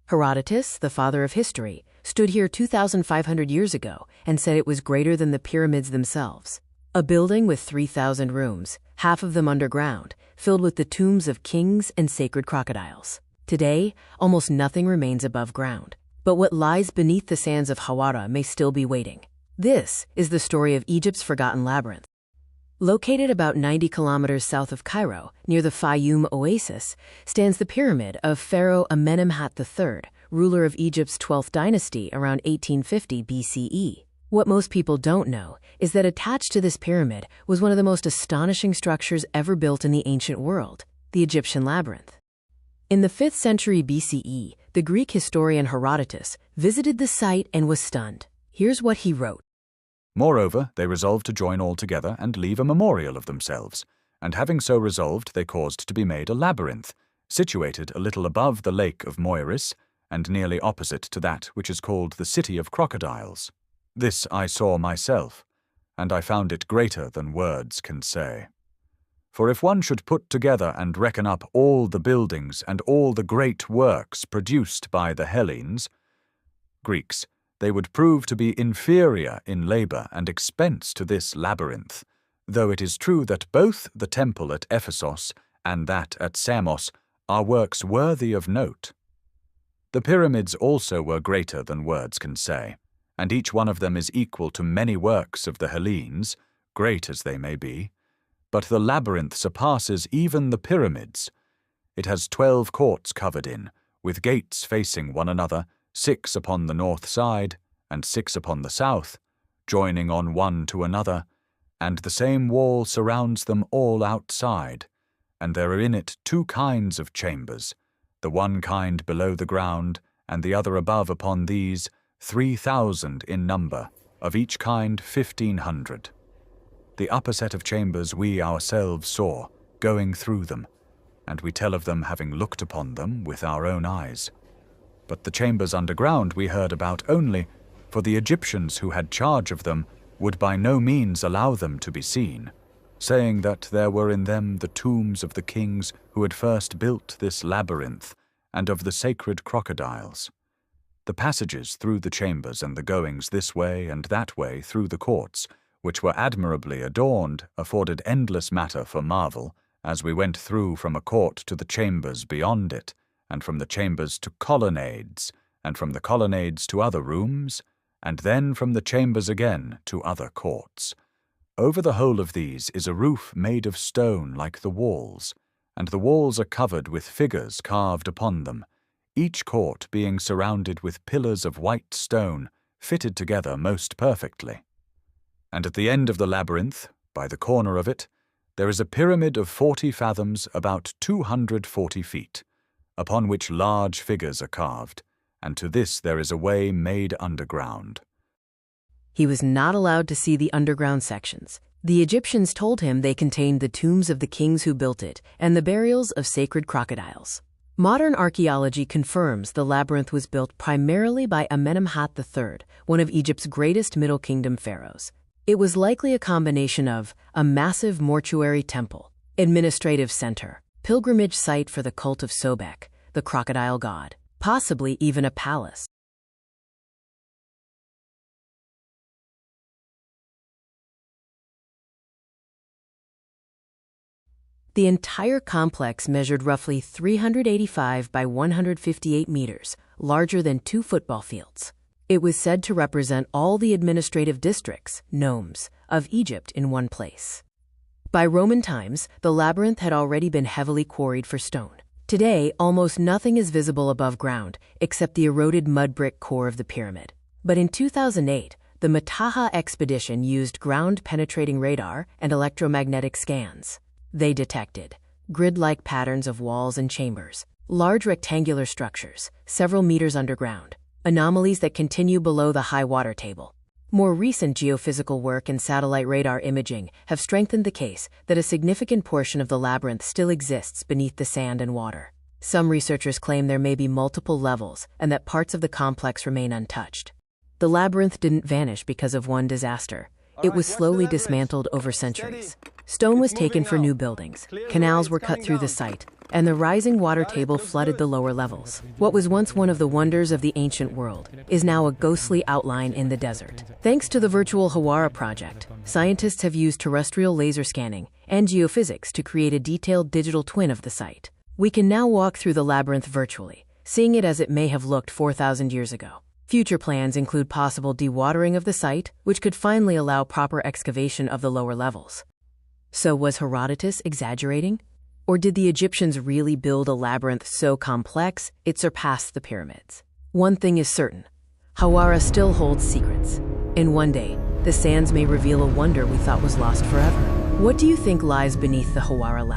Herodotus, the father of history, stood here 2,500 years ago and said it was greater than the pyramids themselves. A building with 3,000 rooms, half of them underground, filled with the tombs of kings and sacred crocodiles. Today, almost nothing remains above ground. But what lies beneath the sands of Hawara may still be waiting. This is the story of Egypt's forgotten labyrinth. Located about 90 kilometers south of Cairo, near the Fayum oasis, stands the pyramid of Pharaoh Amenemhat III, ruler of Egypt's 12th dynasty around 1850 BCE. What most people don't know is that attached to this pyramid was one of the most astonishing structures ever built in the ancient world, the Egyptian labyrinth. In the 5th century BCE, the Greek historian Herodotus visited the site and was stunned. Here's what he wrote. Moreover, they resolved to join all together and leave a memorial of themselves, and having so resolved, they caused to be made a labyrinth, situated a little above the lake of Moiris, and nearly opposite to that which is called the City of Crocodiles. This I saw myself, and I found it greater than words can say. For if one should put together and reckon up all the buildings and all the great works produced by the Hellenes, Greeks, they would prove to be inferior in labor and expense to this labyrinth, though it is true that both the temple at Ephesus and that at Samos are works worthy of note. The pyramids also were greater than words can say, and each one of them is equal to many works of the Hellenes, great as they may be, but the labyrinth surpasses even the pyramids. It has 12 courts covered in, with gates facing one another, 6 upon the north side, and 6 upon the south, joining on one to another, and the same wall surrounds them all outside, and there are in it 2 kinds of chambers, the one kind below the ground, and the other above upon these, 3,000 in number, of each kind 1,500. The upper set of chambers we ourselves saw, going through them, and we tell of them having looked upon them with our own eyes. But the chambers underground we heard about only, for the Egyptians who had charge of them would by no means allow them to be seen, saying that there were in them the tombs of the kings who had first built this labyrinth, and of the sacred crocodiles. The passages through the chambers and the goings this way and that way through the courts, which were admirably adorned, afforded endless matter for marvel, as we went through from a court to the chambers beyond it, and from the chambers to colonnades, and from the colonnades to other rooms, and then from the chambers again to other courts. Over the whole of these is a roof made of stone like the walls, and the walls are covered with figures carved upon them, each court being surrounded with pillars of white stone, fitted together most perfectly. And at the end of the labyrinth, by the corner of it, there is a pyramid of 40 fathoms, about 240 feet, upon which large figures are carved, and to this there is a way made underground. He was not allowed to see the underground sections. The Egyptians told him they contained the tombs of the kings who built it and the burials of sacred crocodiles. Modern archaeology confirms the labyrinth was built primarily by Amenemhat III, one of Egypt's greatest Middle Kingdom pharaohs. It was likely a combination of a massive mortuary temple, administrative center, pilgrimage site for the cult of Sobek, the crocodile god, possibly even a palace. The entire complex measured roughly 385 by 158 meters, larger than 2 football fields. It was said to represent all the administrative districts, nomes, of Egypt in one place. By Roman times, the labyrinth had already been heavily quarried for stone. Today, almost nothing is visible above ground except the eroded mud brick core of the pyramid. But in 2008, the Mataha expedition used ground-penetrating radar and electromagnetic scans. They detected grid-like patterns of walls and chambers, large rectangular structures, several meters underground, anomalies that continue below the high water table. More recent geophysical work and satellite radar imaging have strengthened the case that a significant portion of the labyrinth still exists beneath the sand and water. Some researchers claim there may be multiple levels and that parts of the complex remain untouched. The labyrinth didn't vanish because of one disaster. It was slowly dismantled over centuries. Stone was taken for new buildings, canals were cut through the site, and the rising water table flooded the lower levels. What was once one of the wonders of the ancient world is now a ghostly outline in the desert. Thanks to the virtual Hawara project, scientists have used terrestrial laser scanning and geophysics to create a detailed digital twin of the site. We can now walk through the labyrinth virtually, seeing it as it may have looked 4,000 years ago. Future plans include possible dewatering of the site, which could finally allow proper excavation of the lower levels. So was Herodotus exaggerating? Or did the Egyptians really build a labyrinth so complex it surpassed the pyramids? One thing is certain, Hawara still holds secrets. And one day, the sands may reveal a wonder we thought was lost forever. What do you think lies beneath the Hawara Labyrinth?